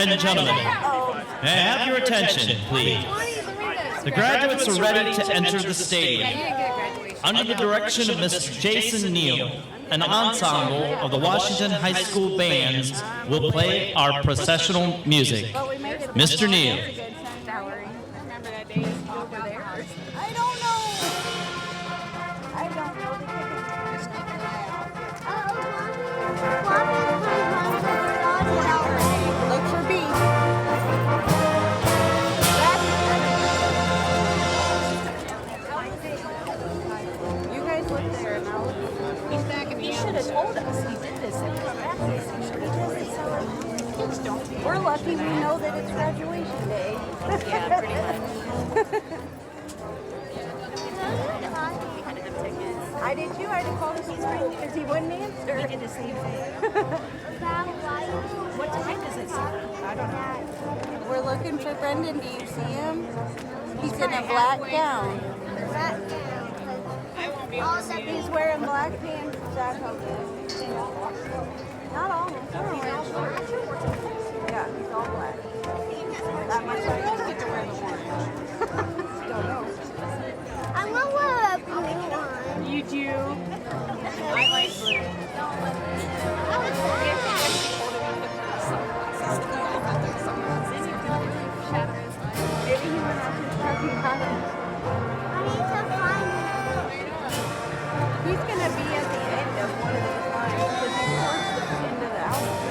and gentlemen, may I have your attention, please? The graduates are ready to enter the stadium. Under the direction of Mr. Jason Neal, an ensemble of the Washington High School bands will play our processional music. Mr. Neal. We're lucky we know that it's graduation day. Yeah, pretty much. I did too. I had to call the school because he wouldn't answer. We did the same thing. What time is it? I don't know. We're looking for Brendan. Do you see him? He's in a black gown. He's wearing black pants. That's okay. Not all. Yeah, he's all black. That much I can get to wear the orange. Don't know. I'm gonna wear a blue one. You do? I like blue. Maybe he went out to the parking lot. I need to find it. He's gonna be at the end of one of these lines because he's towards the end of the outfit.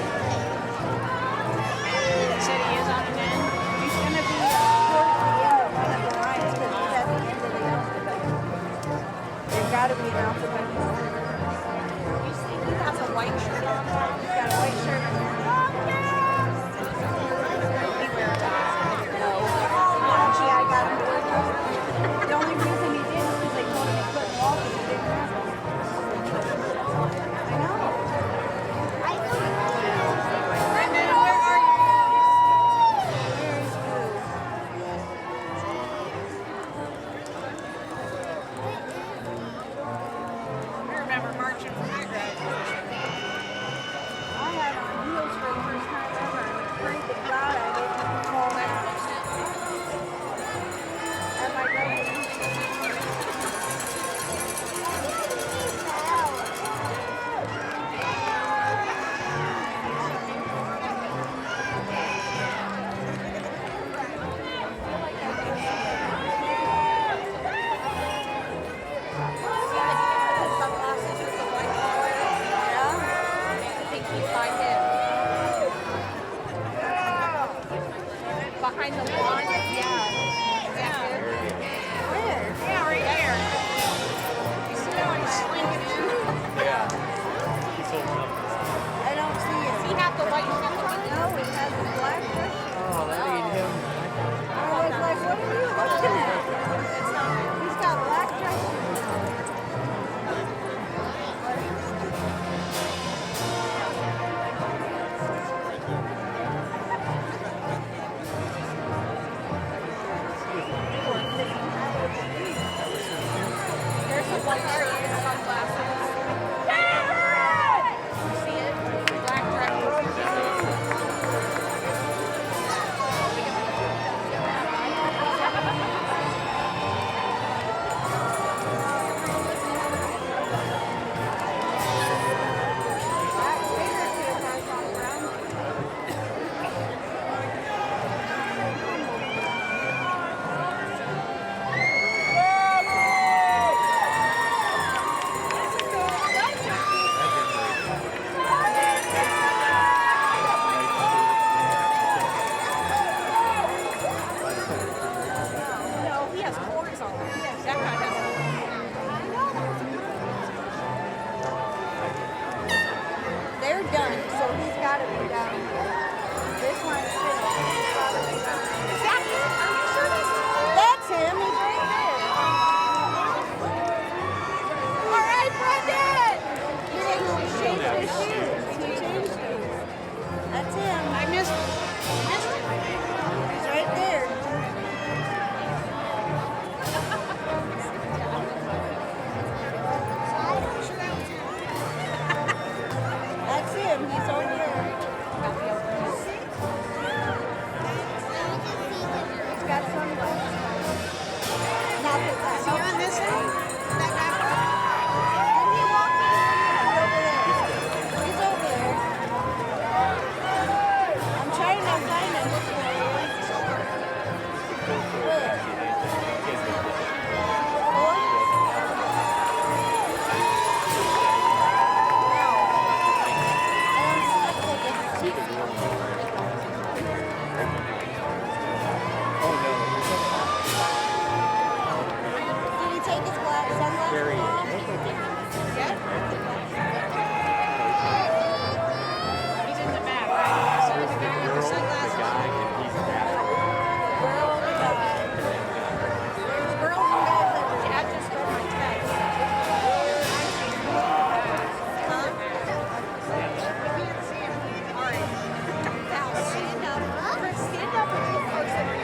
You said he is on the end? He's gonna be towards the end of one of the lines because he's at the end of the alphabet. There's gotta be an alphabetical order. He has a white shirt on. He's got a white shirt on. Actually, I got him to wear those. The only reason he did is because they told him he couldn't walk and he didn't have them. I know. Brendan, where are you? Where is you? He's over there. I'm trying to find him. Did he take his sunglasses off? He's in the back, right? So the guy with the sunglasses. Girl and guy. There's girls and guys everywhere. I just got my text. Huh? You can't see him. All right. Now stand up. Stand up and look close at your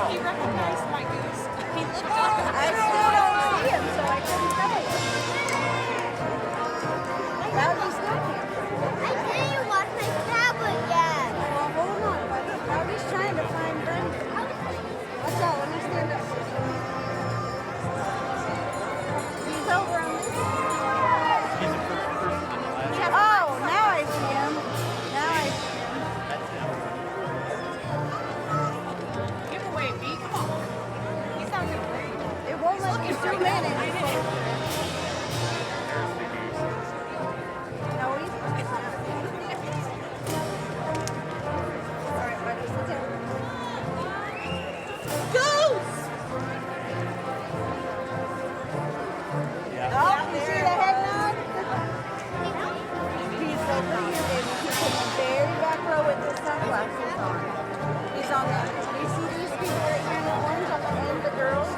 He recognized my goose. He looked up. I still don't see him, so I couldn't tell you. Now he's not here. I didn't watch my tablet yet. Well, hold on, buddy. Now he's trying to find Brendan. Watch out, let me stand up. He's over on this side. Oh, now I see him. Now I see him. Give away, B. Come on. He's not going to play. It won't let you zoom in any closer. No, he's not. All right, buddy, sit down. Goose! Oh, you see the head nod? He's over here, baby. He's in the very back row with his sunglasses on. He's on the, do you see these people right here in the orange on the end, the girls?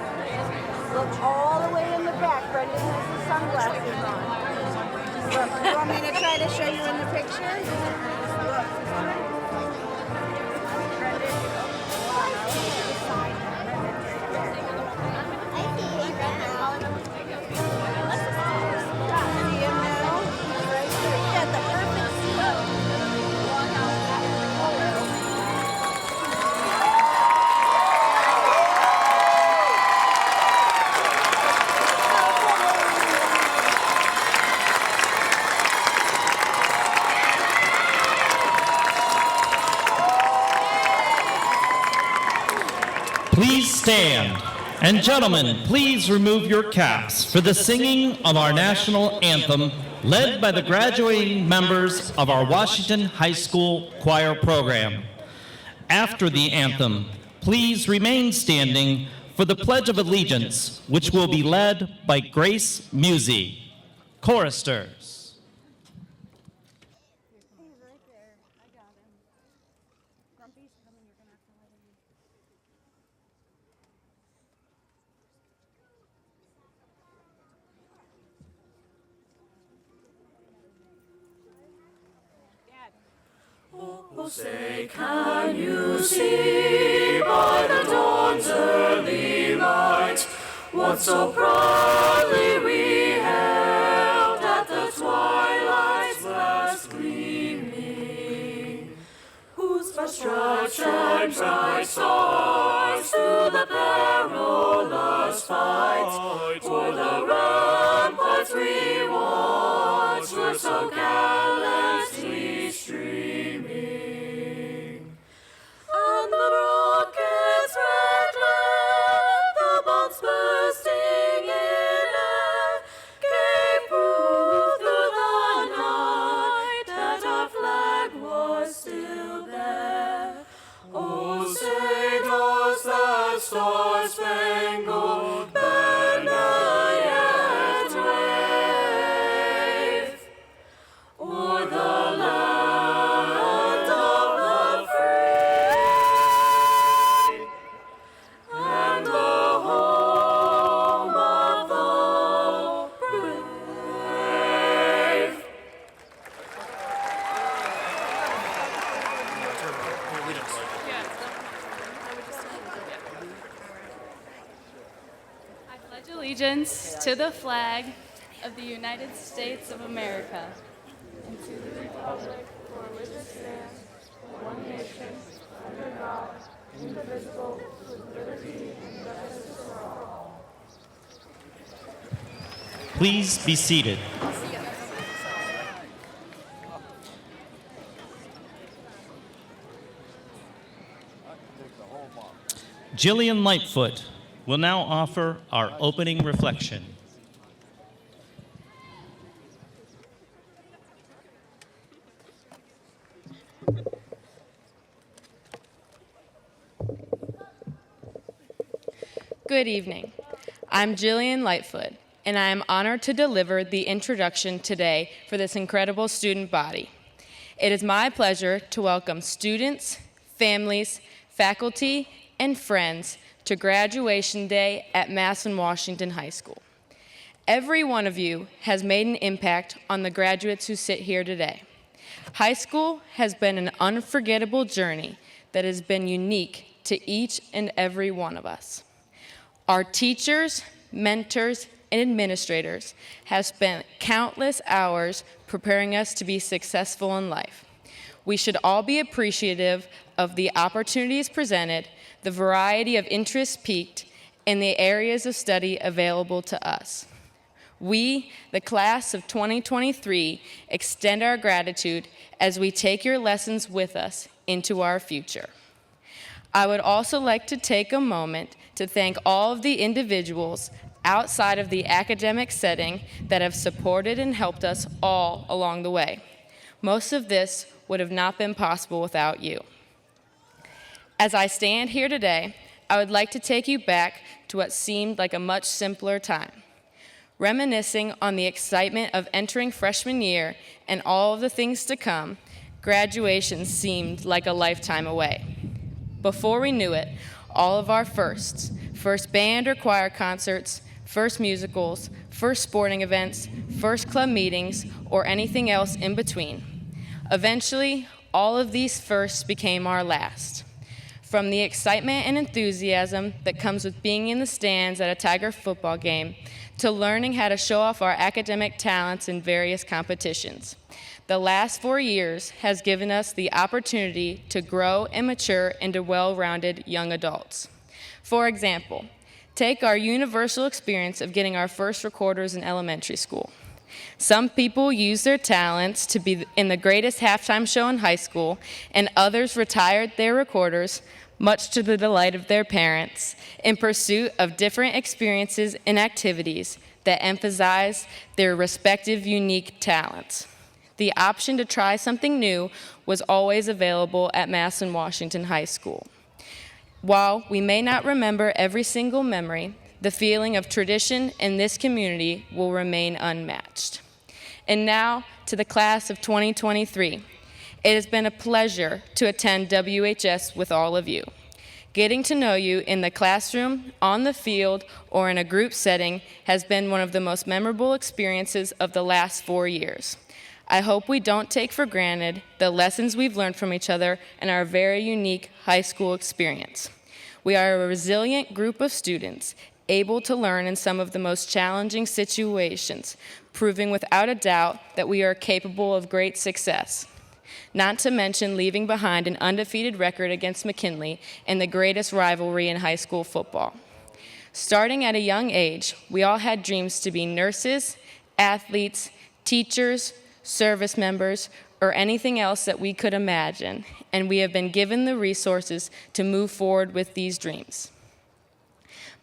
Look all the way in the back. Brendan has his sunglasses on. Look, you want me to try to show you in the picture? Look. Brendan. See him now? He's right there. He got the perfect seat. Please stand. And gentlemen, please remove your caps for the singing of our national anthem, led by the graduating members of our Washington High School choir program. After the anthem, please remain standing for the Pledge of Allegiance, which will be led by Grace Musey. Choristers. He's right there. I got him. Grumpy's coming. You're going to have to let him in. Oh, say, can you see by the dawn's early light what so proudly we hailed at the twilight's last gleaming, whose bright stripes and bright stars through the perilous fight o'er the ramparts we watched were so gallantly streaming, and the rocket's red glare, the bombs bursting in air, gave proof through the night that our flag was still there. Oh, say does that star-spangled banner yet wave o'er the land of the free? allegiance to the flag of the United States of America and to the republic for which it stands, one nation, under God, indivisible, with liberty and justice for all. Please be seated. Jillian Lightfoot will now offer our opening reflection. Good evening. I'm Jillian Lightfoot, and I am honored to deliver the introduction today for this incredible student body. It is my pleasure to welcome students, families, faculty, and friends to graduation day at Massillon Washington High School. Every one of you has made an impact on the graduates who sit here today. High school has been an unforgettable journey that has been unique to each and every one of us. Our teachers, mentors, and administrators have spent countless hours preparing us to be successful in life. We should all be appreciative of the opportunities presented, the variety of interests piqued, and the areas of study available to us. We, the class of 2023, extend our gratitude as we take your lessons with us into our future. I would also like to take a moment to thank all of the individuals outside of the academic setting that have supported and helped us all along the way. Most of this would have not been possible without you. As I stand here today, I would like to take you back to what seemed like a much simpler time. Reminiscing on the excitement of entering freshman year and all of the things to come, graduation seemed like a lifetime away. Before we knew it, all of our firsts, first band or choir concerts, first musicals, first sporting events, first club meetings, or anything else in between. Eventually, all of these firsts became our last. From the excitement and enthusiasm that comes with being in the stands at a Tiger football game, to learning how to show off our academic talents in various competitions. The last 4 years has given us the opportunity to grow and mature into well-rounded young adults. For example, take our universal experience of getting our first recorders in elementary school. Some people use their talents to be in the greatest halftime show in high school, and others retired their recorders, much to the delight of their parents, in pursuit of different experiences and activities that emphasize their respective unique talents. The option to try something new was always available at Massillon Washington High School. While we may not remember every single memory, the feeling of tradition in this community will remain unmatched. And now to the class of 2023. It has been a pleasure to attend WHS with all of you. Getting to know you in the classroom, on the field, or in a group setting has been one of the most memorable experiences of the last 4 years. I hope we don't take for granted the lessons we've learned from each other and our very unique high school experience. We are a resilient group of students, able to learn in some of the most challenging situations, proving without a doubt that we are capable of great success. Not to mention leaving behind an undefeated record against McKinley in the greatest rivalry in high school football. Starting at a young age, we all had dreams to be nurses, athletes, teachers, service members, or anything else that we could imagine, and we have been given the resources to move forward with these dreams.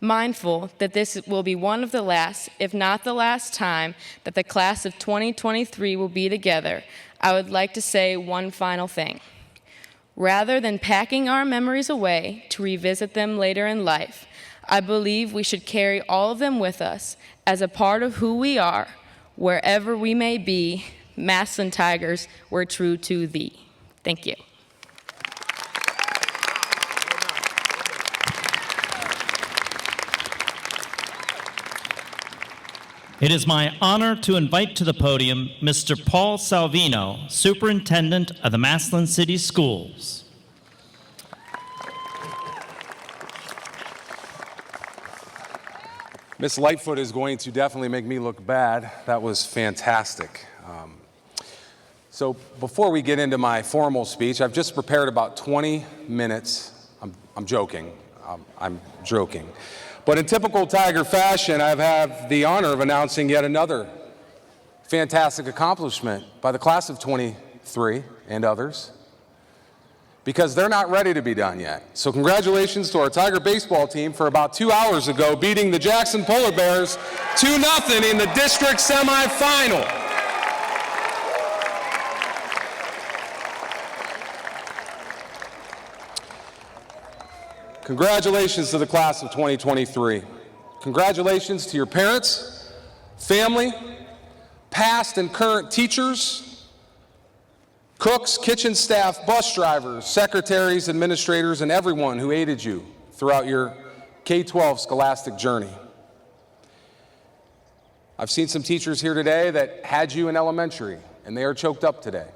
Mindful that this will be one of the last, if not the last time, that the class of 2023 will be together, I would like to say one final thing. Rather than packing our memories away to revisit them later in life, I believe we should carry all of them with us as a part of who we are, wherever we may be. Massillon Tigers, we're true to thee. Thank you. It is my honor to invite to the podium Mr. Paul Salvino, Superintendent of the Massillon City Schools. Miss Lightfoot is going to definitely make me look bad. That was fantastic. So before we get into my formal speech, I've just prepared about 20 minutes. I'm joking. I'm joking. But in typical Tiger fashion, I've had the honor of announcing yet another fantastic accomplishment by the class of 23 and others, because they're not ready to be done yet. So congratulations to our Tiger baseball team for about 2 hours ago beating the Jackson Polar Bears 2-0 in the district semifinal. Congratulations to the class of 2023. Congratulations to your parents, family, past and current teachers, cooks, kitchen staff, bus drivers, secretaries, administrators, and everyone who aided you throughout your K-12 scholastic journey. I've seen some teachers here today that had you in elementary, and they are choked up today.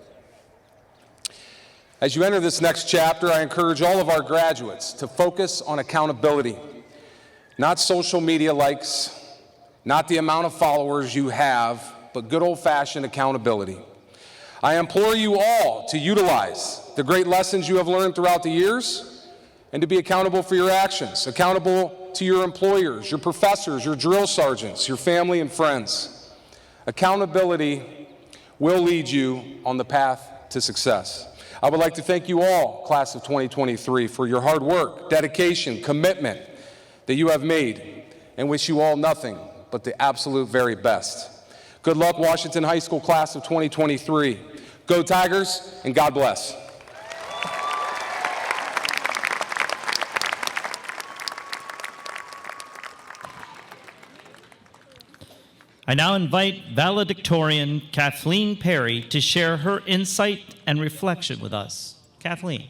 As you enter this next chapter, I encourage all of our graduates to focus on accountability, not social media likes, not the amount of followers you have, but good old-fashioned accountability. I implore you all to utilize the great lessons you have learned throughout the years and to be accountable for your actions, accountable to your employers, your professors, your drill sergeants, your family and friends. Accountability will lead you on the path to success. I would like to thank you all, class of 2023, for your hard work, dedication, commitment that you have made, and wish you all nothing but the absolute very best. Good luck, Washington High School class of 2023. Go Tigers, and God bless. I now invite valedictorian Kathleen Perry to share her insight and reflection with us. Kathleen.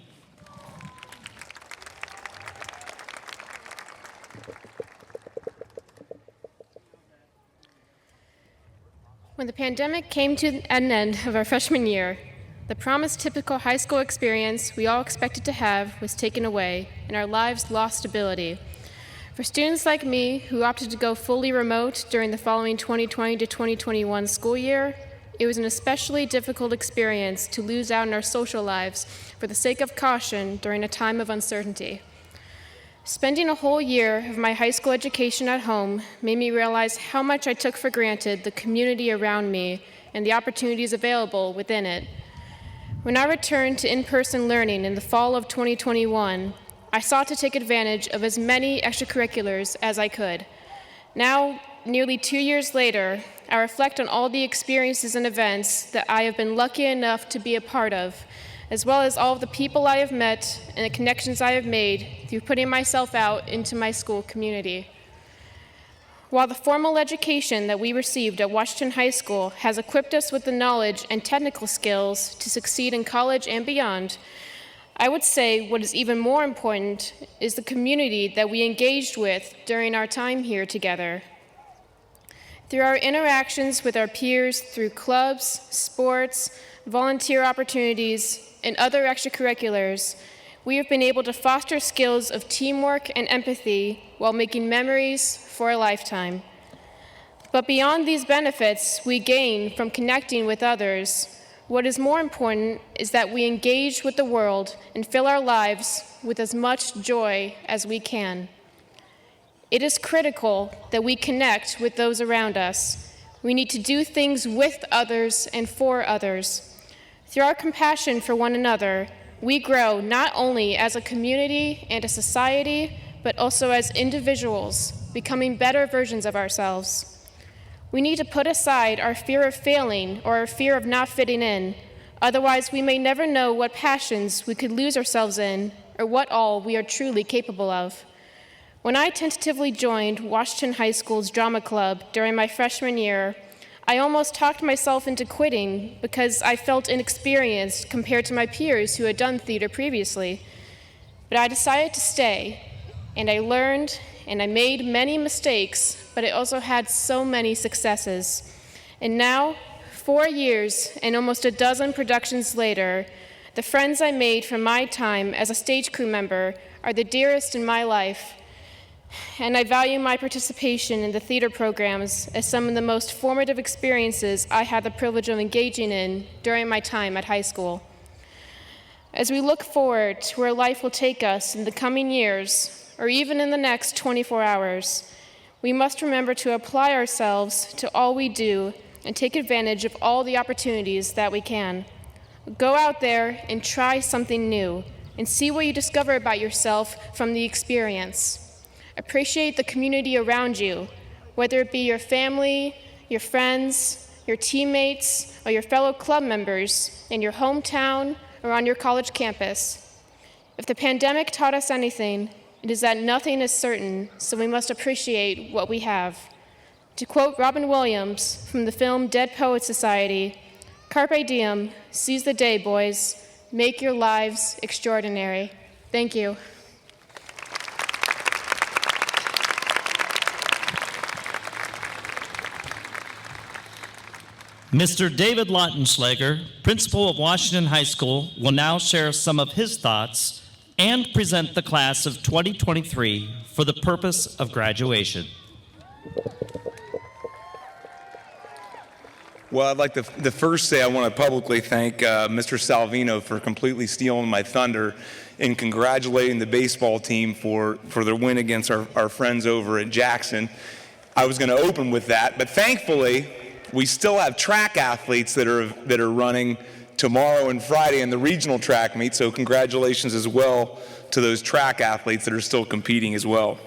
When the pandemic came to an end of our freshman year, the promised typical high school experience we all expected to have was taken away, and our lives lost stability. For students like me who opted to go fully remote during the following 2020 to 2021 school year, it was an especially difficult experience to lose out on our social lives for the sake of caution during a time of uncertainty. Spending a whole year of my high school education at home made me realize how much I took for granted the community around me and the opportunities available within it. When I returned to in-person learning in the fall of 2021, I sought to take advantage of as many extracurriculars as I could. Now, nearly 2 years later, I reflect on all the experiences and events that I have been lucky enough to be a part of, as well as all of the people I have met and the connections I have made through putting myself out into my school community. While the formal education that we received at Washington High School has equipped us with the knowledge and technical skills to succeed in college and beyond, I would say what is even more important is the community that we engaged with during our time here together. Through our interactions with our peers through clubs, sports, volunteer opportunities, and other extracurriculars, we have been able to foster skills of teamwork and empathy while making memories for a lifetime. But beyond these benefits we gain from connecting with others, what is more important is that we engage with the world and fill our lives with as much joy as we can. It is critical that we connect with those around us. We need to do things with others and for others. Through our compassion for one another, we grow not only as a community and a society, but also as individuals, becoming better versions of ourselves. We need to put aside our fear of failing or our fear of not fitting in. Otherwise, we may never know what passions we could lose ourselves in or what all we are truly capable of. When I tentatively joined Washington High School's drama club during my freshman year, I almost talked myself into quitting because I felt inexperienced compared to my peers who had done theater previously. But I decided to stay, and I learned, and I made many mistakes, but I also had so many successes. And now, 4 years and almost a dozen productions later, the friends I made from my time as a stage crew member are the dearest in my life. and I value my participation in the theater programs as some of the most formative experiences I had the privilege of engaging in during my time at high school. As we look forward to where life will take us in the coming years, or even in the next 24 hours, we must remember to apply ourselves to all we do and take advantage of all the opportunities that we can. Go out there and try something new and see what you discover about yourself from the experience. Appreciate the community around you, whether it be your family, your friends, your teammates, or your fellow club members in your hometown or on your college campus. If the pandemic taught us anything, it is that nothing is certain, so we must appreciate what we have. To quote Robin Williams from the film Dead Poets Society, "Carpe diem, seize the day, boys. Make your lives extraordinary." Thank you. Mr. David Lautenschlager, principal of Washington High School, will now share some of his thoughts and present the class of 2023 for the purpose of graduation. Well, I'd like to first say I want to publicly thank Mr. Salvino for completely stealing my thunder and congratulating the baseball team for their win against our friends over at Jackson. I was going to open with that, but thankfully, we still have track athletes that are running tomorrow and Friday in the regional track meet, so congratulations as well to those track athletes that are still competing as well.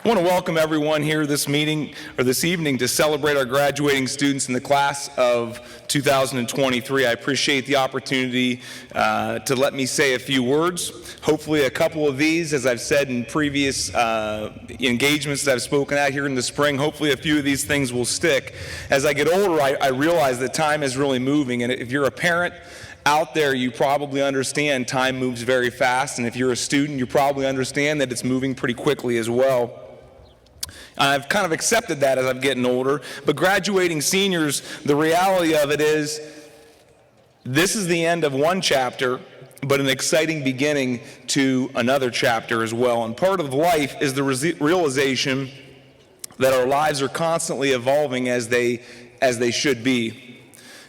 I want to welcome everyone here this evening to celebrate our graduating students in the class of 2023. I appreciate the opportunity to let me say a few words. Hopefully a couple of these, as I've said in previous engagements that I've spoken at here in the spring, hopefully a few of these things will stick. As I get older, I realize that time is really moving, and if you're a parent out there, you probably understand time moves very fast, and if you're a student, you probably understand that it's moving pretty quickly as well. I've kind of accepted that as I'm getting older, but graduating seniors, the reality of it is this is the end of one chapter, but an exciting beginning to another chapter as well. And part of life is the realization that our lives are constantly evolving as they should be.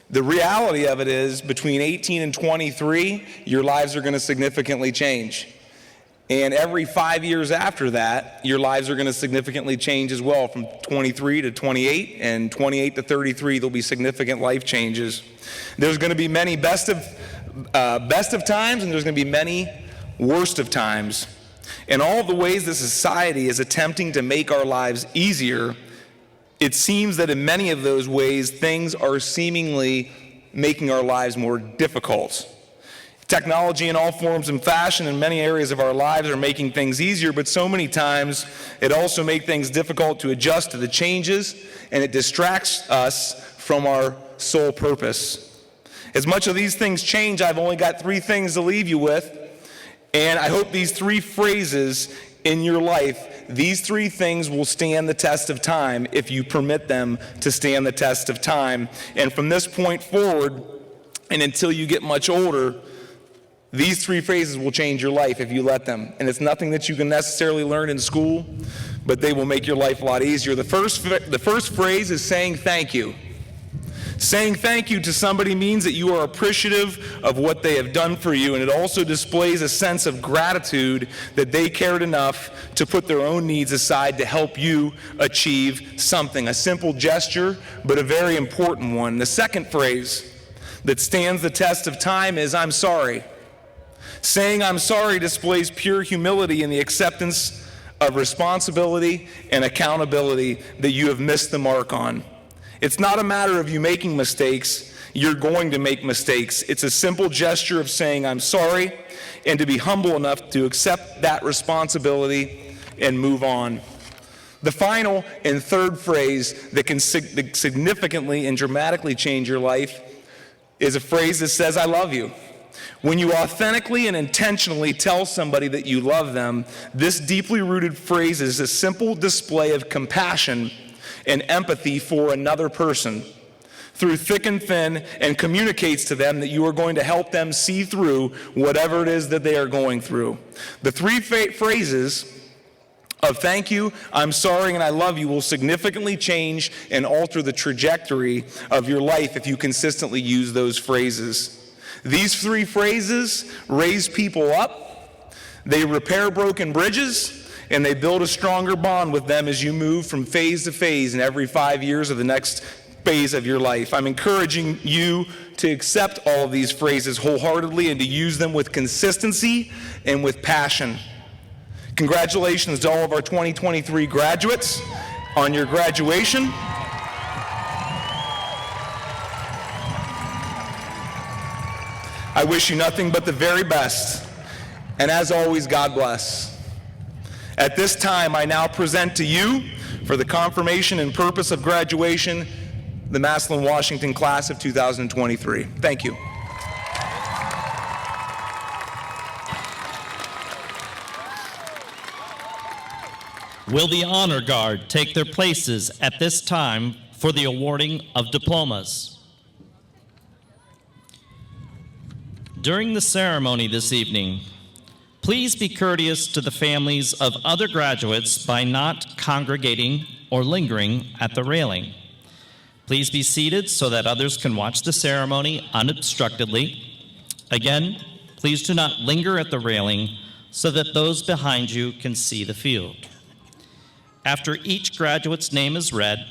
The reality of it is between 18 and 23, your lives are going to significantly change. And every 5 years after that, your lives are going to significantly change as well. From 23 to 28 and 28 to 33, there'll be significant life changes. There's going to be many best of times, and there's going to be many worst of times. And all of the ways that society is attempting to make our lives easier, it seems that in many of those ways, things are seemingly making our lives more difficult. Technology in all forms and fashion in many areas of our lives are making things easier, but so many times it also makes things difficult to adjust to the changes, and it distracts us from our sole purpose. As much as these things change, I've only got 3 things to leave you with, and I hope these 3 phrases in your life, these 3 things will stand the test of time if you permit them to stand the test of time. And from this point forward, and until you get much older, these 3 phrases will change your life if you let them. And it's nothing that you can necessarily learn in school, but they will make your life a lot easier. The first phrase is saying thank you. Saying thank you to somebody means that you are appreciative of what they have done for you, and it also displays a sense of gratitude that they cared enough to put their own needs aside to help you achieve something. A simple gesture, but a very important one. The second phrase that stands the test of time is I'm sorry. Saying I'm sorry displays pure humility in the acceptance of responsibility and accountability that you have missed the mark on. It's not a matter of you making mistakes. You're going to make mistakes. It's a simple gesture of saying I'm sorry and to be humble enough to accept that responsibility and move on. The final and third phrase that can significantly and dramatically change your life is a phrase that says I love you. When you authentically and intentionally tell somebody that you love them, this deeply rooted phrase is a simple display of compassion and empathy for another person. through thick and thin and communicates to them that you are going to help them see through whatever it is that they are going through. The three phrases of thank you, I'm sorry, and I love you will significantly change and alter the trajectory of your life if you consistently use those phrases. These three phrases raise people up, they repair broken bridges, and they build a stronger bond with them as you move from phase to phase in every 5 years of the next phase of your life. I'm encouraging you to accept all of these phrases wholeheartedly and to use them with consistency and with passion. Congratulations to all of our 2023 graduates on your graduation. I wish you nothing but the very best. And as always, God bless. At this time, I now present to you, for the confirmation and purpose of graduation, the Massillon Washington class of 2023. Thank you. Will the honor guard take their places at this time for the awarding of diplomas? During the ceremony this evening, please be courteous to the families of other graduates by not congregating or lingering at the railing. Please be seated so that others can watch the ceremony unobstructedly. Again, please do not linger at the railing so that those behind you can see the field. After each graduate's name is read,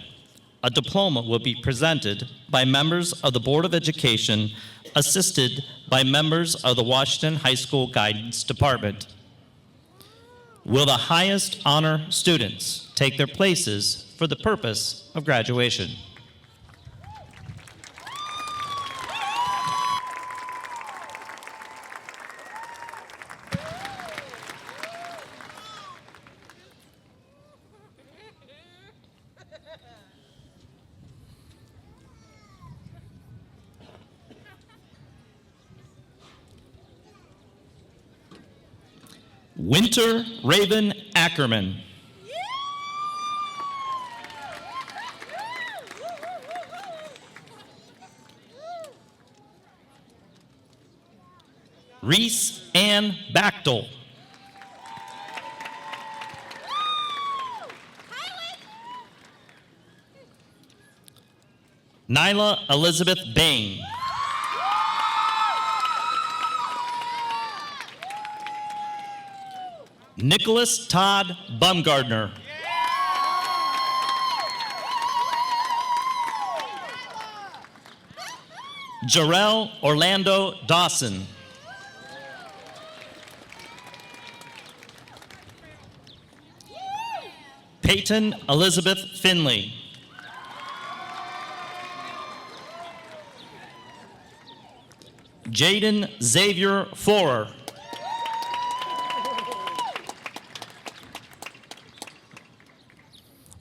a diploma will be presented by members of the Board of Education, assisted by members of the Washington High School Guidance Department. Will the highest honor students take their places for the purpose of graduation? Winter Raven Ackerman. Reese Ann Bachtel. Nyla Elizabeth Bain. Nicholas Todd Bumgardner. Jarrell Orlando Dawson. Peyton Elizabeth Finley. Jaden Xavier Forer.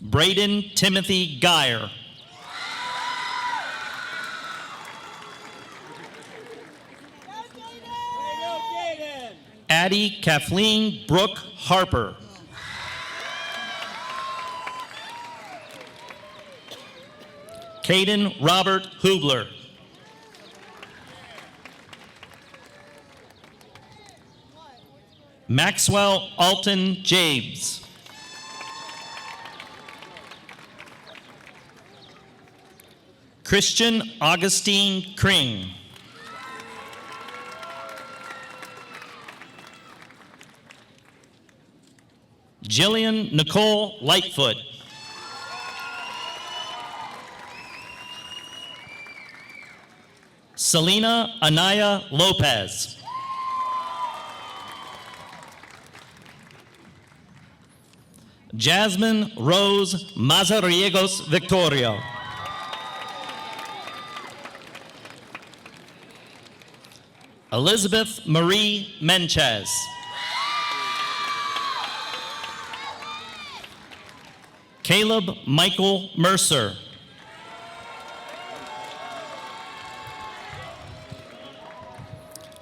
Braden Timothy Geyer. Addie Kathleen Brooke Harper. Caden Robert Hubler. Maxwell Alton James. Christian Augustine Kring. Jillian Nicole Lightfoot. Selena Anaya Lopez. Jasmine Rose Mazariegos Victorio. Elizabeth Marie Menchez. Caleb Michael Mercer.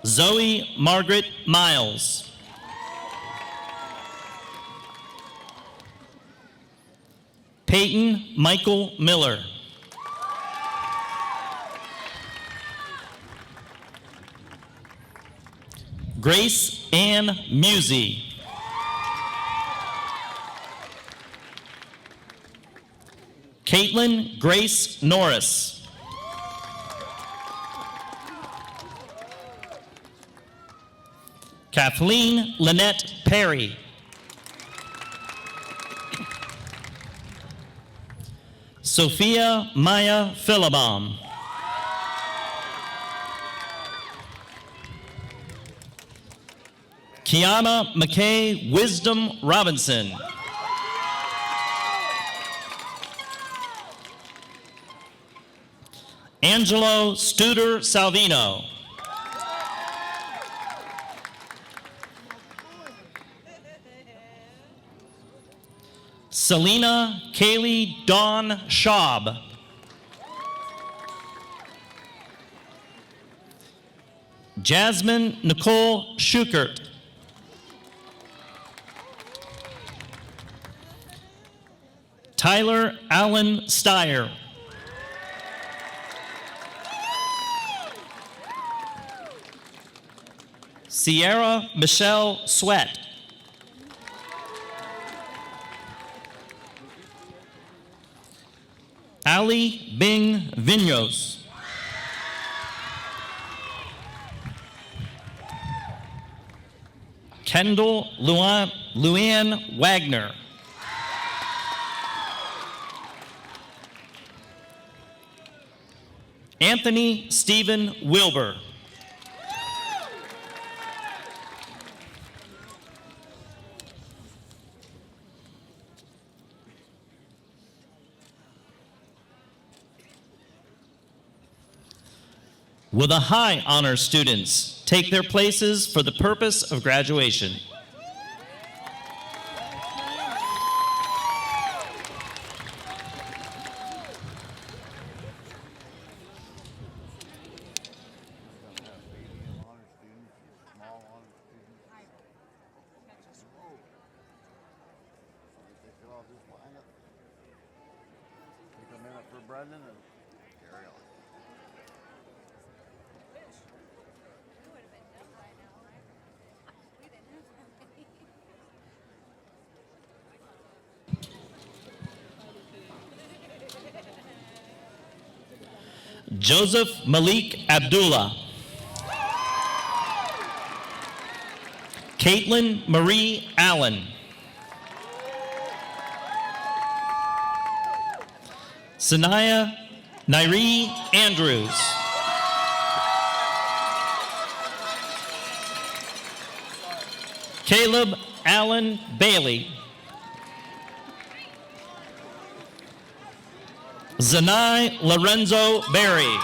Zoe Margaret Miles. Peyton Michael Miller. Grace Ann Musey. Caitlin Grace Norris. Kathleen Lynette Perry. Sophia Maya Philibom. Kiana McKay Wisdom Robinson. Angelo Studer Salvino. Selena Kaylee Dawn Schaub. Jasmine Nicole Schukert. Tyler Allen Steyer. Sierra Michelle Sweat. Ali Bing Vinos. Kendall Luann Wagner. Anthony Stephen Wilbur. Will the high honor students take their places for the purpose of graduation? Joseph Malik Abdullah. Caitlin Marie Allen. Sanaya Nairi Andrews. Caleb Allen Bailey. Zanai Lorenzo Berry.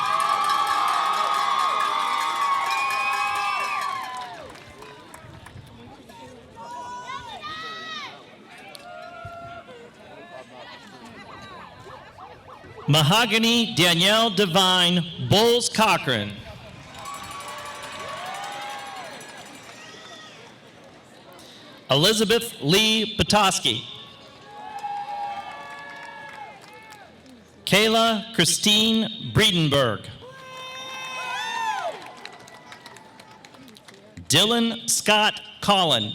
Mahogany Danielle Devine Bowles Cochran. Elizabeth Lee Petoskey. Kayla Christine Breedenberg. Dylan Scott Collin.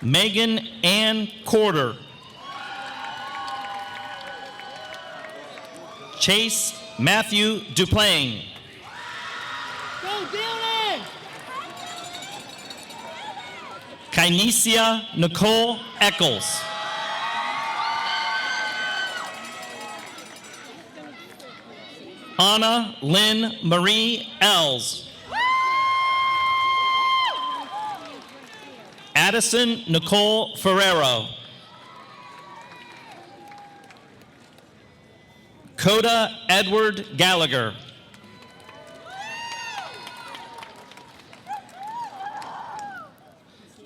Megan Ann Corder. Chase Matthew Duplain. Go Dylan! Kinesia Nicole Eccles. Anna Lynn Marie Els. Addison Nicole Ferrero. Coda Edward Gallagher.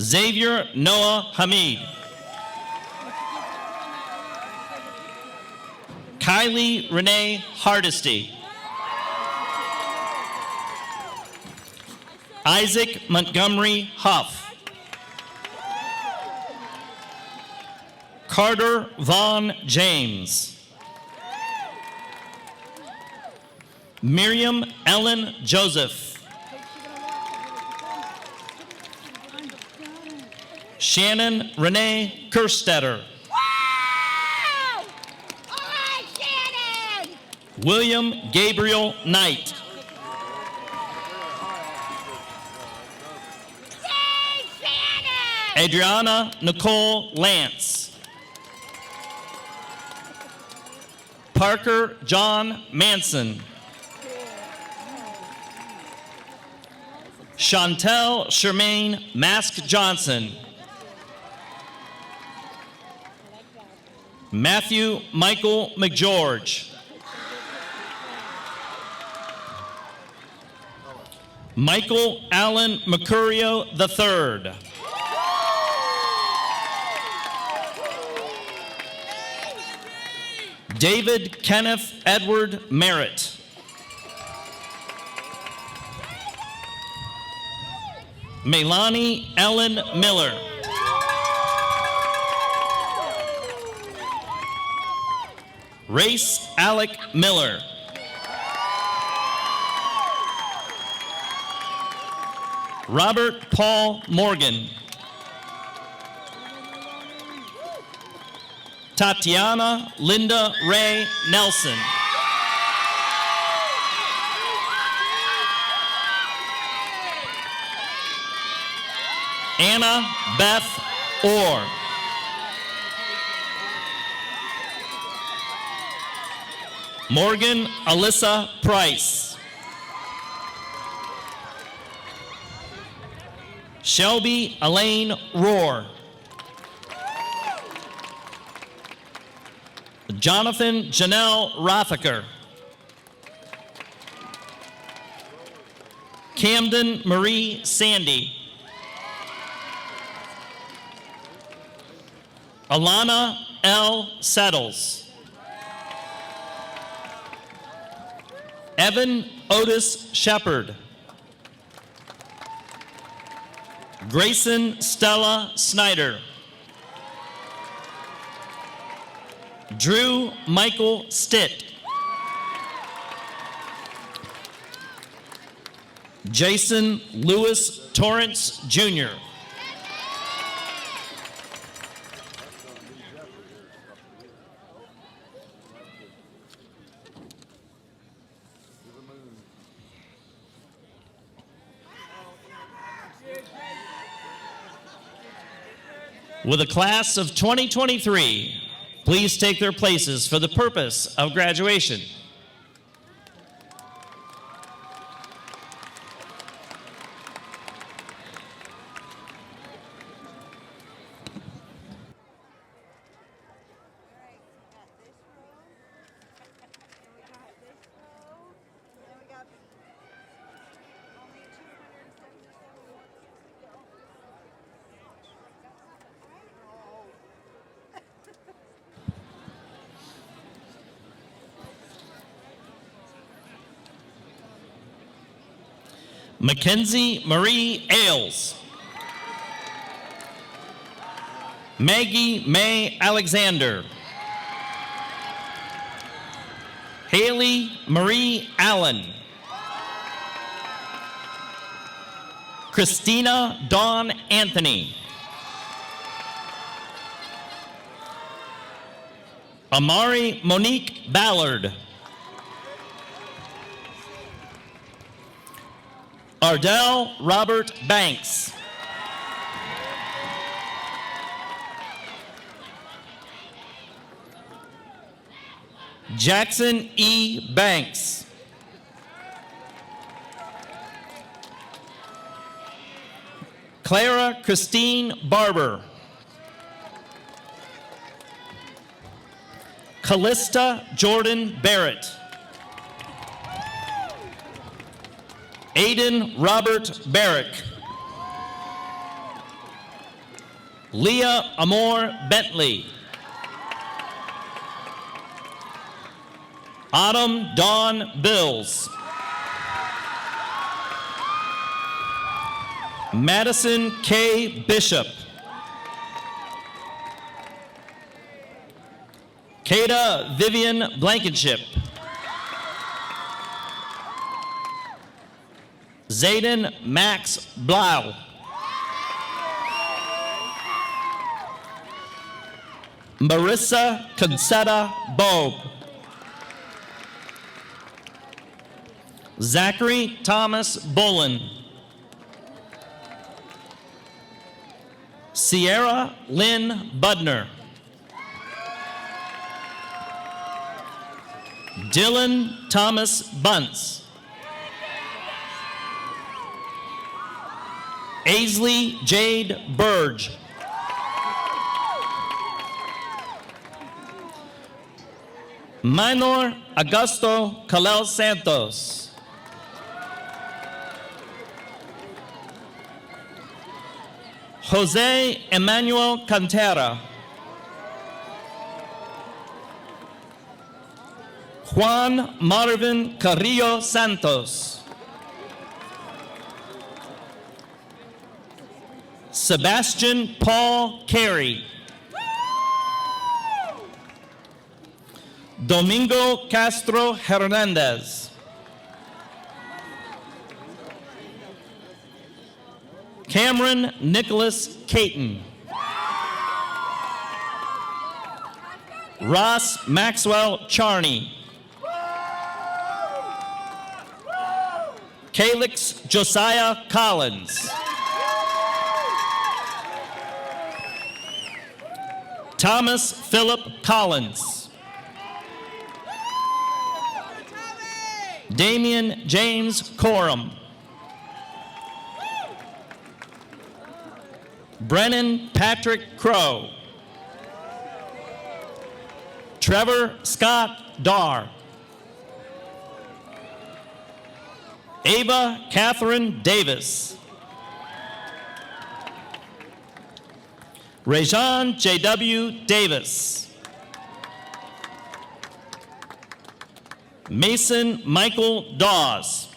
Xavier Noah Hamid. Kylie Renee Hardesty. Isaac Montgomery Huff. Carter Vaughn James. Miriam Ellen Joseph. Shannon Renee Kerstetter. Wow! All right, Shannon! William Gabriel Knight. Yay, Shannon! Adriana Nicole Lance. Parker John Manson. Chantel Shermaine Mask Johnson. Matthew Michael McGeorge. Michael Allen Mercurio III. David Kenneth Edward Merritt. Melanie Ellen Miller. Race Alec Miller. Robert Paul Morgan. Tatiana Linda Ray Nelson. Anna Beth Orr. Morgan Alyssa Price. Shelby Elaine Rohr. Jonathan Janelle Rothaker. Camden Marie Sandy. Alana L. Settles. Evan Otis Shepard. Grayson Stella Snyder. Drew Michael Stitt. Jason Lewis Torrance Jr. With a class of 2023, please take their places for the purpose of graduation. Mackenzie Marie Ailes. Maggie May Alexander. Haley Marie Allen. Christina Dawn Anthony. Amari Monique Ballard. Ardell Robert Banks. Jackson E. Banks. Clara Christine Barber. Callista Jordan Barrett. Aiden Robert Barrick. Leah Amor Bentley. Autumn Dawn Bills. Madison K. Bishop. Kada Vivian Blankenship. Zayden Max Blau. Marissa Concetta Bogue. Zachary Thomas Bolin. Sierra Lynn Budner. Dylan Thomas Bunce. Aisley Jade Burge. Minor Augusto Kalel Santos. Jose Emmanuel Cantera. Juan Marvin Carrillo Santos. Sebastian Paul Carey. Domingo Castro Hernandez. Cameron Nicholas Caton. Ross Maxwell Charney. Calix Josiah Collins. Thomas Philip Collins. Damian James Coram. Brennan Patrick Crow. Trevor Scott Darr. Ava Catherine Davis. Rajan J.W. Davis. Mason Michael Dawes.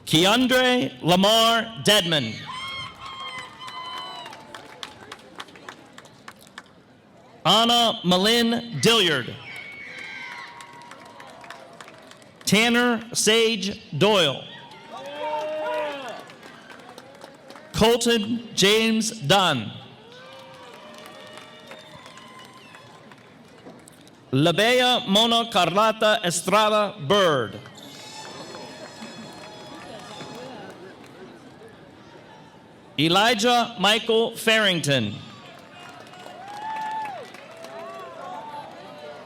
Keandre Lamar Dedman. Anna Malin Dilliard. Tanner Sage Doyle. Colton James Dunn. Labea Mona Carlota Estrada Bird. Elijah Michael Farrington.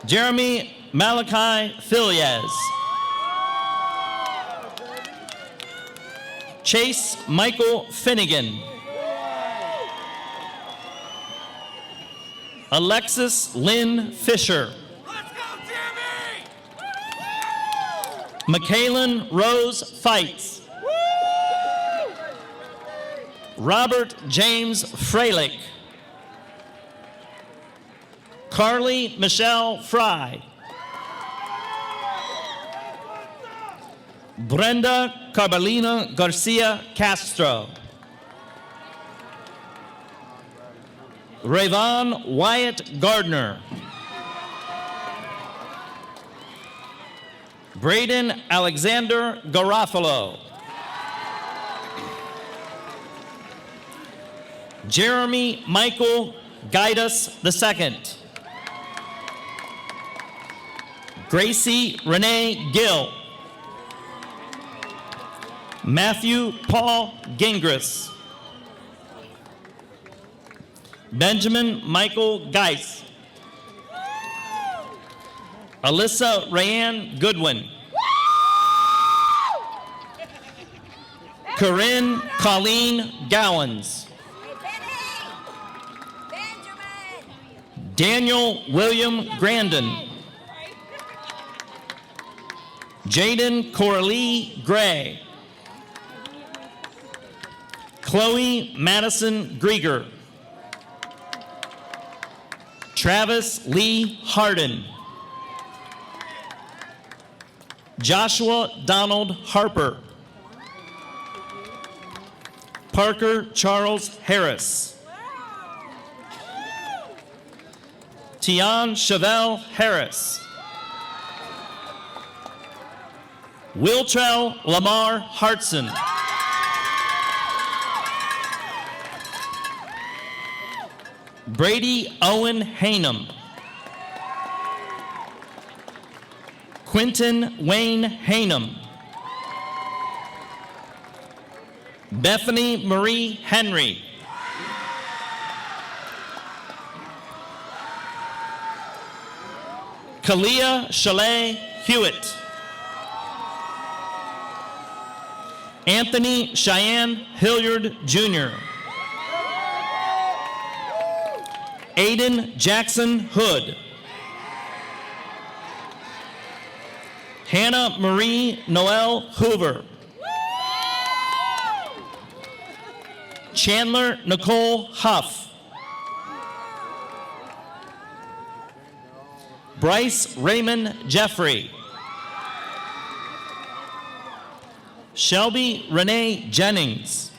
Jeremy Malachi Filiez. Chase Michael Finnegan. Alexis Lynn Fisher. Michaelan Rose Fights. Robert James Freilich. Carly Michelle Fry. Brenda Carbolina Garcia Castro. Rayvon Wyatt Gardner. Braden Alexander Garofalo. Jeremy Michael Gaidas II. Gracie Renee Gill. Matthew Paul Gingras. Benjamin Michael Geis. Alyssa Rayanne Goodwin. Corinne Colleen Gowans. Daniel William Grandin. Jaden Coralie Gray. Chloe Madison Grieger. Travis Lee Hardin. Joshua Donald Harper. Parker Charles Harris. Tian Chevelle Harris. Wiltrell Lamar Hartson. Brady Owen Hainum. Quentin Wayne Hainum. Bethany Marie Henry. Kalia Chalet Hewitt. Anthony Cheyenne Hilliard Jr. Aiden Jackson Hood. Hannah Marie Noel Hoover. Chandler Nicole Huff. Bryce Raymond Jeffrey. Shelby Renee Jennings.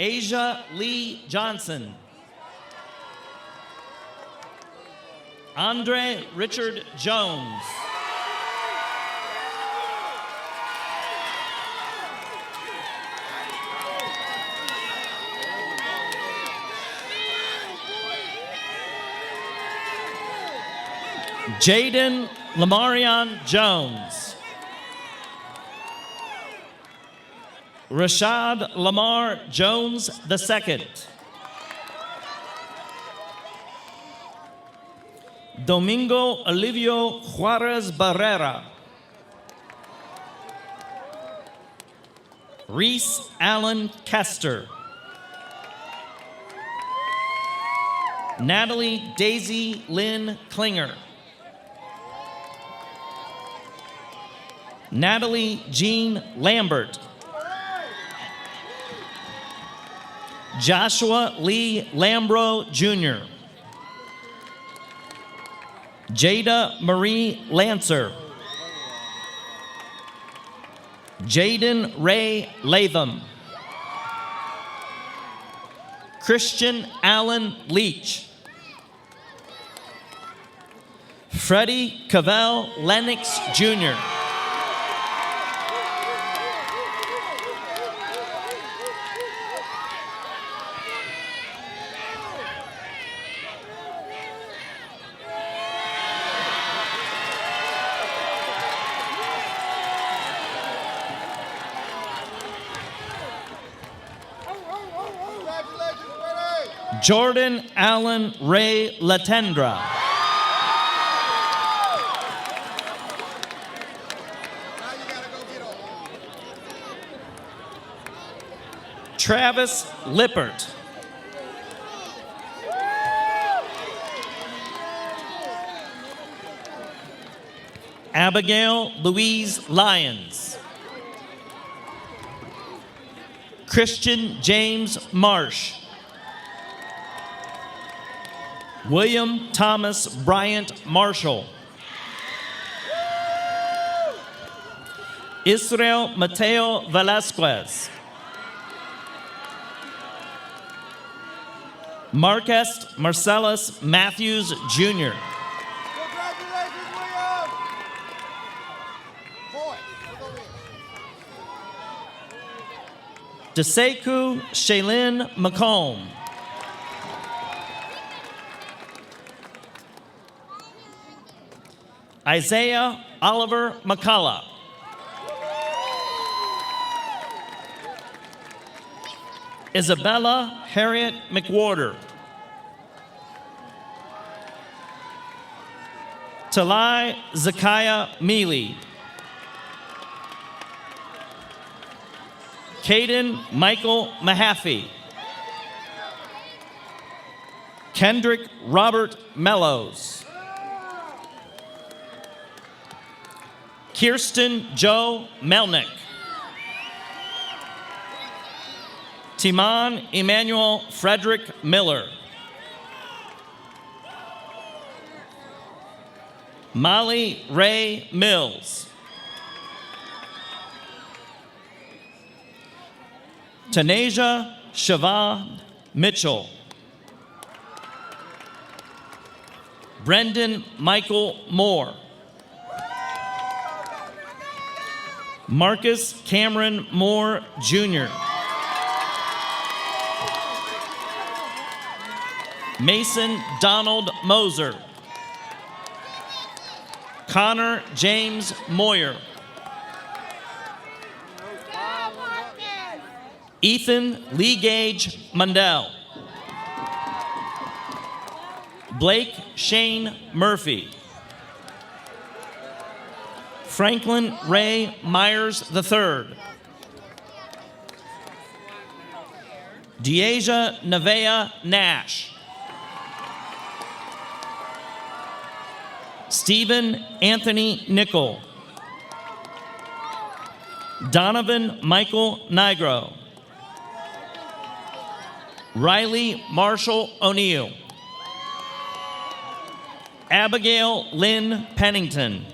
Asia Lee Johnson. Andre Richard Jones. Jaden Lamarion Jones. Rashad Lamar Jones II. Domingo Olivio Juarez Barrera. Reese Allen Kester. Natalie Daisy Lynn Klinger. Natalie Jean Lambert. Joshua Lee Lambro Jr. Jada Marie Lancer. Jaden Ray Latham. Christian Allen Leach. Freddie Cavell Lennox Jr. Jordan Allen Ray Latendra. Travis Lippert. Abigail Louise Lyons. Christian James Marsh. William Thomas Bryant Marshall. Israel Mateo Velasquez. Marquez Marcellus Matthews Jr. Deseku Shaylin McComb. Isaiah Oliver McCullough. Isabella Harriet McWhorter. Talai Zakiah Mealy. Caden Michael Mahaffey. Kendrick Robert Mellows. Kirsten Joe Melnick. Timon Emmanuel Frederick Miller. Molly Ray Mills. Tanasia Shavah Mitchell. Brendan Michael Moore. Marcus Cameron Moore Jr. Mason Donald Moser. Connor James Moyer. Ethan Lee Gage Mundell. Blake Shane Murphy. Franklin Ray Myers III. Deasia Nevaeh Nash. Stephen Anthony Nickel. Donovan Michael Nigro. Riley Marshall O'Neill. Abigail Lynn Pennington.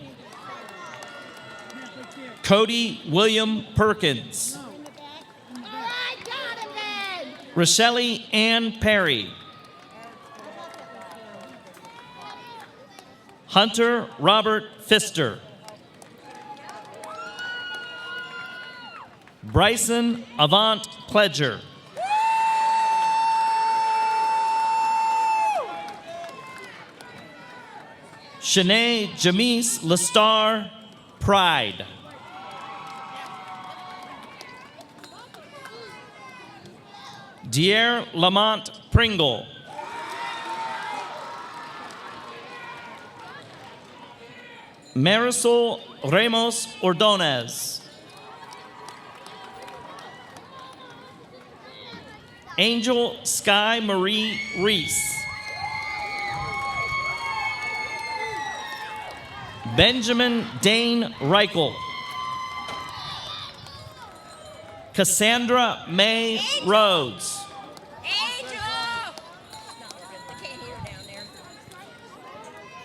Cody William Perkins. Rochelle Ann Perry. Hunter Robert Pfister. Bryson Avant Pledger. Shanae Jamise Lestar Pride. Dier Lamont Pringle. Marisol Ramos Ordonez. Angel Sky Marie Reese. Benjamin Dane Reichel. Cassandra May Rhodes.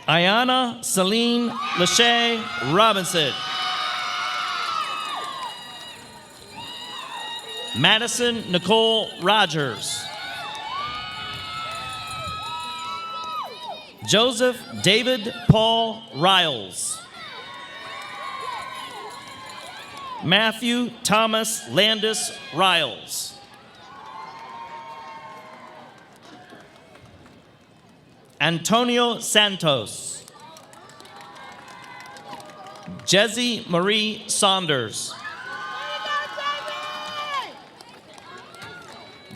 Ayana Celine Lachey Robinson. Madison Nicole Rogers. Joseph David Paul Riles. Matthew Thomas Landis Riles. Antonio Santos. Jesse Marie Saunders.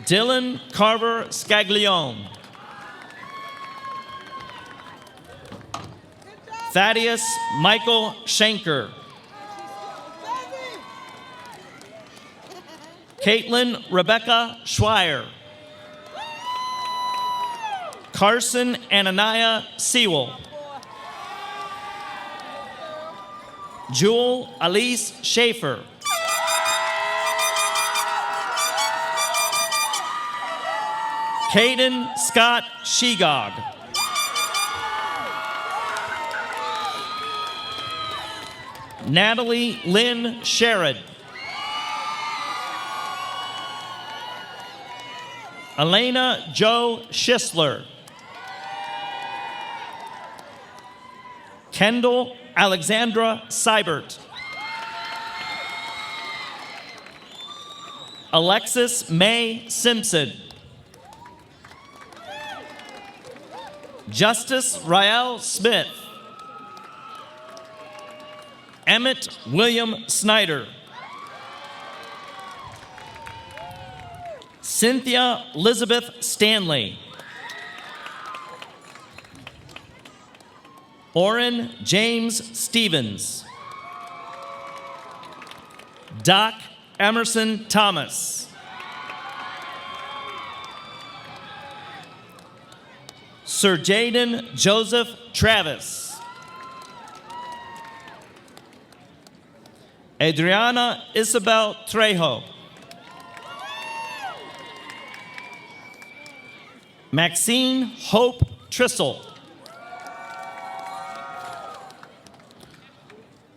Dylan Carver Scaglione. Thaddeus Michael Schenker. Caitlin Rebecca Schweier. Carson Ananiah Sewell. Jewel Elise Schaefer. Caden Scott Shegog. Natalie Lynn Sherrod. Elena Jo Schisler. Kendall Alexandra Seibert. Alexis May Simpson. Justice Rael Smith. Emmett William Snyder. Cynthia Elizabeth Stanley. Orrin James Stevens. Doc Emerson Thomas. Sir Jaden Joseph Travis. Adriana Isabel Trejo. Maxine Hope Trissel.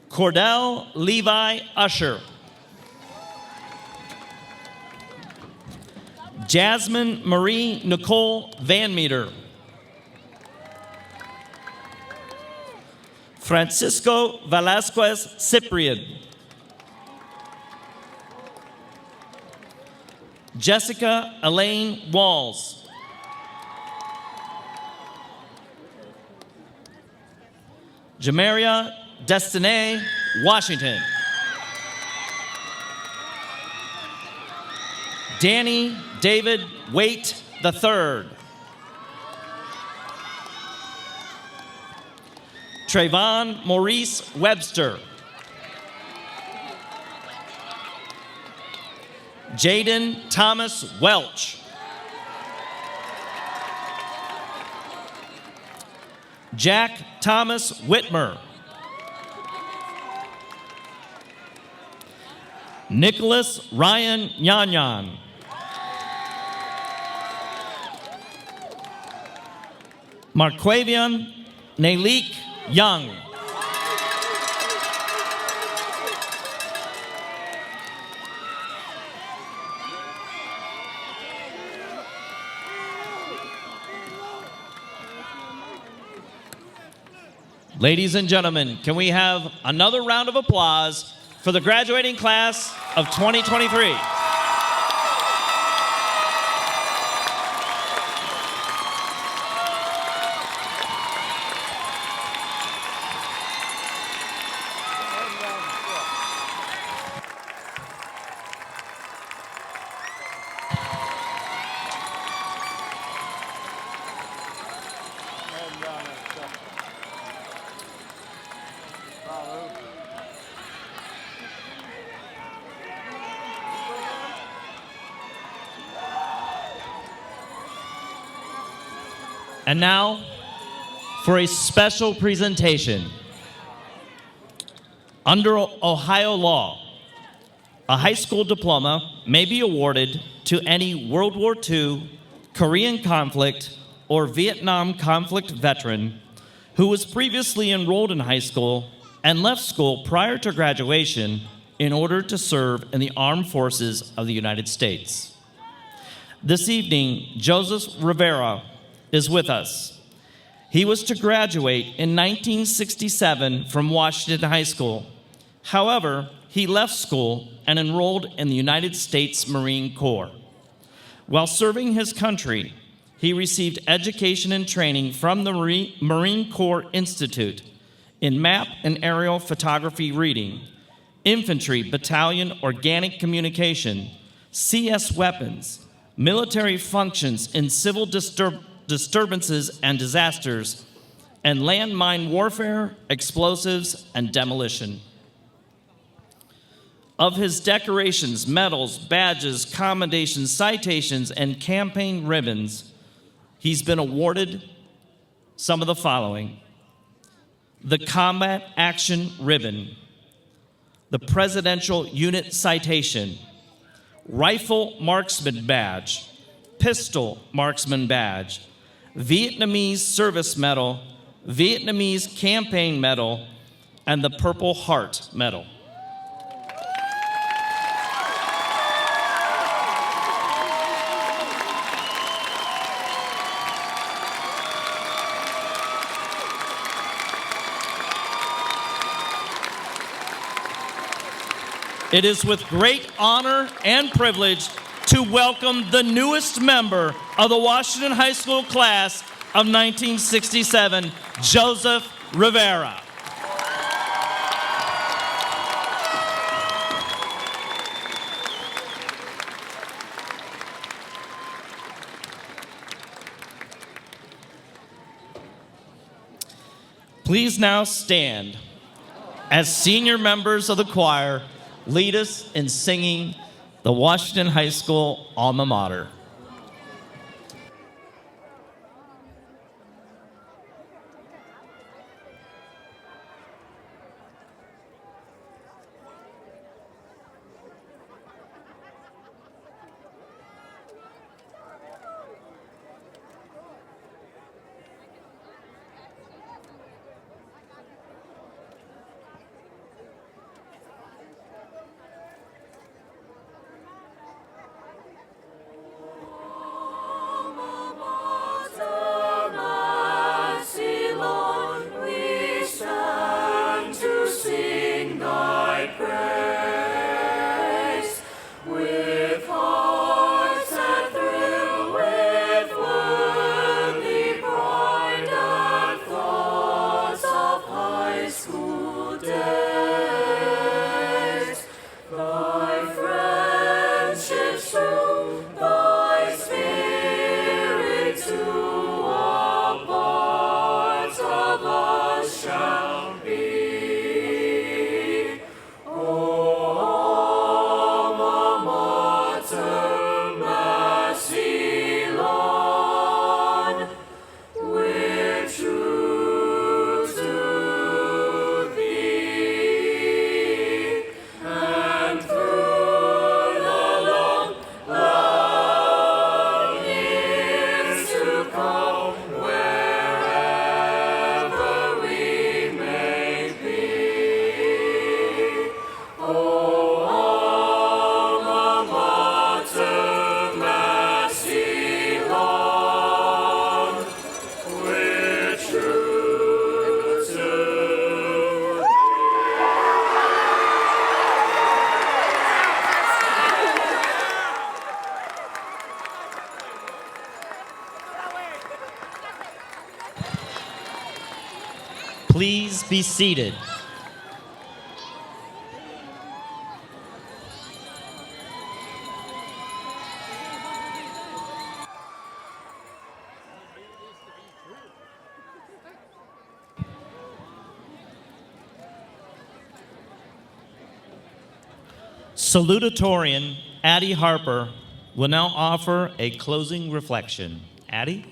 Cordell Levi Usher. Jasmine Marie Nicole Van Meter. Francisco Velasquez Cyprian. Jessica Elaine Walls. Jamaria Destiny Washington. Danny David Waite III. Trayvon Maurice Webster. Jaden Thomas Welch. Jack Thomas Whitmer. Nicholas Ryan Yanyan. Marquavian Nalik Young. Ladies and gentlemen, can we have another round of applause for the graduating class of 2023? And now, for a special presentation. Under Ohio law, a high school diploma may be awarded to any World War II, Korean conflict, or Vietnam conflict veteran who was previously enrolled in high school and left school prior to graduation in order to serve in the armed forces of the United States. This evening, Joseph Rivera is with us. He was to graduate in 1967 from Washington High School. However, he left school and enrolled in the United States Marine Corps. While serving his country, he received education and training from the Marine Corps Institute in map and aerial photography reading, infantry battalion organic communication, CS weapons, military functions in civil disturbances and disasters, and landmine warfare, explosives, and demolition. Of his decorations, medals, badges, commendations, citations, and campaign ribbons, he's been awarded some of the following: the Combat Action Ribbon, the Presidential Unit Citation, Rifle Marksman Badge, Pistol Marksman Badge, Vietnamese Service Medal, Vietnamese Campaign Medal, and the Purple Heart Medal. It is with great honor and privilege to welcome the newest member of the Washington High School class of 1967, Joseph Rivera. Please now stand as senior members of the choir lead us in singing the Washington High School alma mater. please be seated. Salutatorian Addie Harper will now offer a closing reflection. Addie?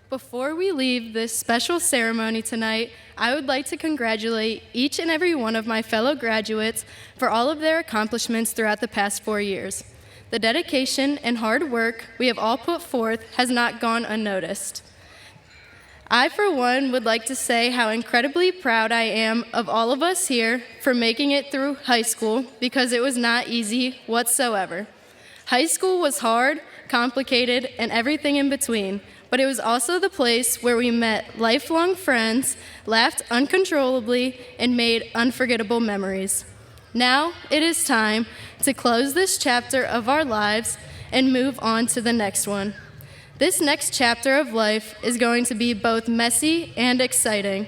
Before we leave this special ceremony tonight, I would like to congratulate each and every one of my fellow graduates for all of their accomplishments throughout the past 4 years. The dedication and hard work we have all put forth has not gone unnoticed. I, for one, would like to say how incredibly proud I am of all of us here for making it through high school, because it was not easy whatsoever. High school was hard, complicated, and everything in between, but it was also the place where we met lifelong friends, laughed uncontrollably, and made unforgettable memories. Now it is time to close this chapter of our lives and move on to the next one. This next chapter of life is going to be both messy and exciting.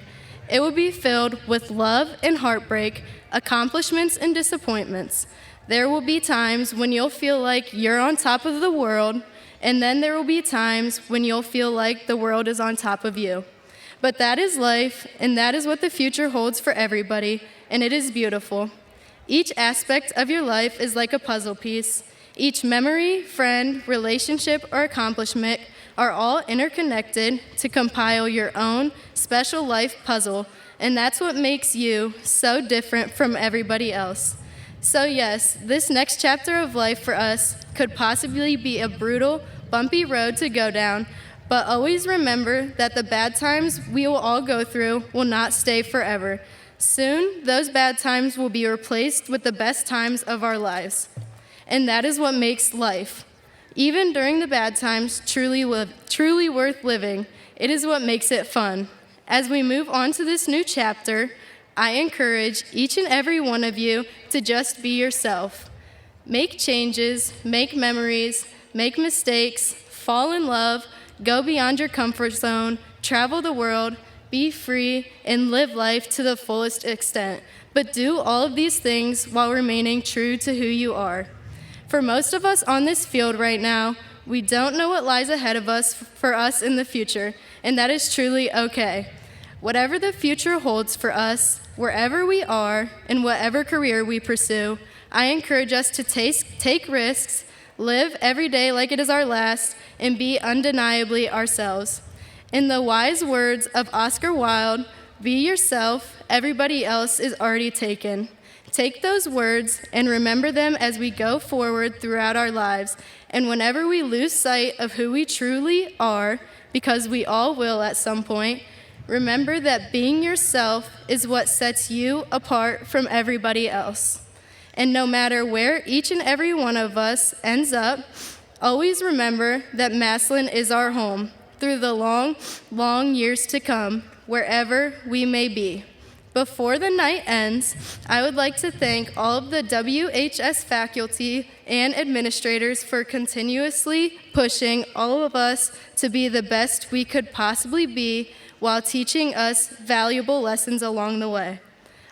It will be filled with love and heartbreak, accomplishments and disappointments. There will be times when you'll feel like you're on top of the world, and then there will be times when you'll feel like the world is on top of you. But that is life, and that is what the future holds for everybody, and it is beautiful. Each aspect of your life is like a puzzle piece. Each memory, friend, relationship, or accomplishment are all interconnected to compile your own special life puzzle, and that's what makes you so different from everybody else. So yes, this next chapter of life for us could possibly be a brutal, bumpy road to go down, but always remember that the bad times we will all go through will not stay forever. Soon, those bad times will be replaced with the best times of our lives. And that is what makes life, even during the bad times, truly worth living. It is what makes it fun. As we move on to this new chapter, I encourage each and every one of you to just be yourself. Make changes, make memories, make mistakes, fall in love, go beyond your comfort zone, travel the world, be free, and live life to the fullest extent. But do all of these things while remaining true to who you are. For most of us on this field right now, we don't know what lies ahead of us for us in the future, and that is truly okay. Whatever the future holds for us, wherever we are, and whatever career we pursue, I encourage us to take risks, live every day like it is our last, and be undeniably ourselves. In the wise words of Oscar Wilde, be yourself, everybody else is already taken. Take those words and remember them as we go forward throughout our lives. And whenever we lose sight of who we truly are, because we all will at some point, remember that being yourself is what sets you apart from everybody else. And no matter where each and every one of us ends up, always remember that Massillon is our home through the long, long years to come, wherever we may be. Before the night ends, I would like to thank all of the WHS faculty and administrators for continuously pushing all of us to be the best we could possibly be while teaching us valuable lessons along the way.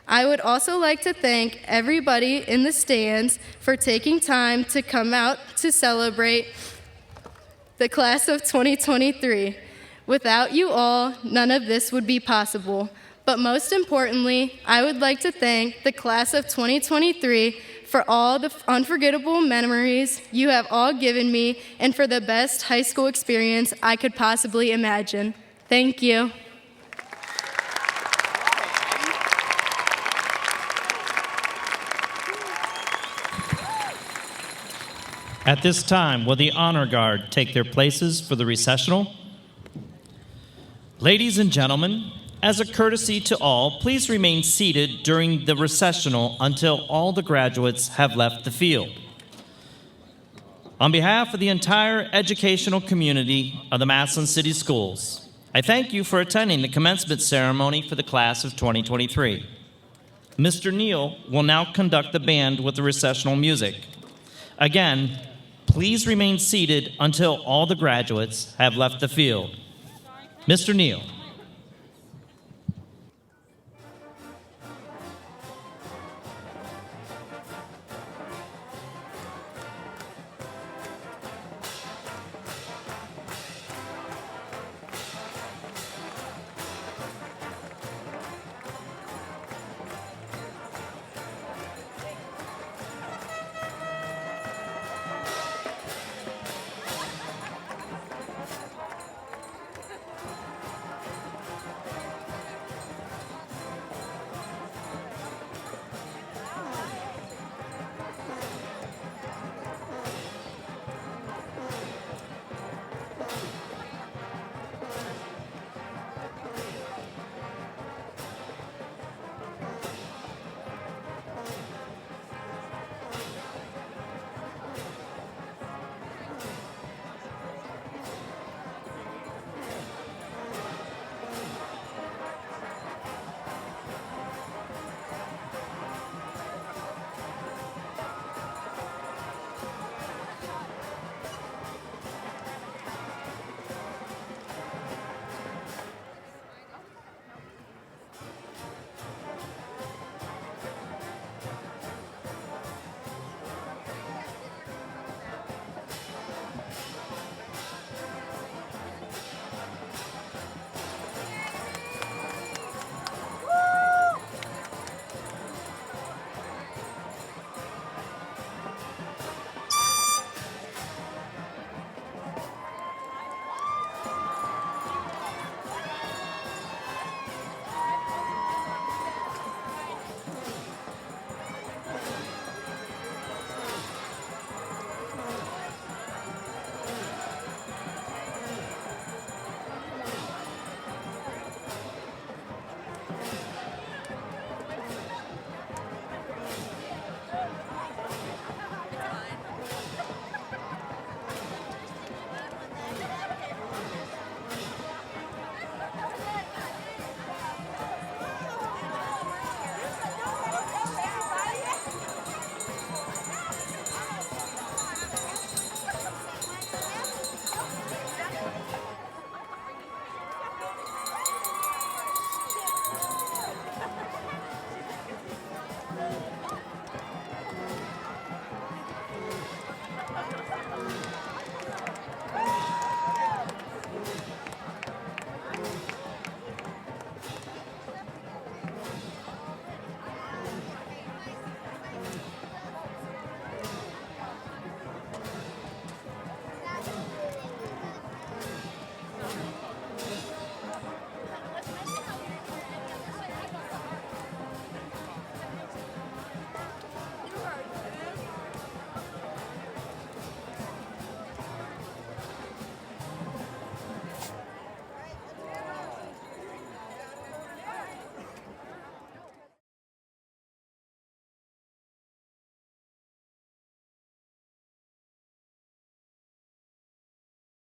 I would also like to thank everybody in the stands for taking time to come out to celebrate the class of 2023. Without you all, none of this would be possible. But most importantly, I would like to thank the class of 2023 for all the unforgettable memories you have all given me and for the best high school experience I could possibly imagine. Thank you. At this time, will the honor guard take their places for the recessional? Ladies and gentlemen, as a courtesy to all, please remain seated during the recessional until all the graduates have left the field. On behalf of the entire educational community of the Massillon City Schools, I thank you for attending the commencement ceremony for the class of 2023. Mr. Neal will now conduct the band with the recessional music. Again, please remain seated until all the graduates have left the field. Mr. Neal.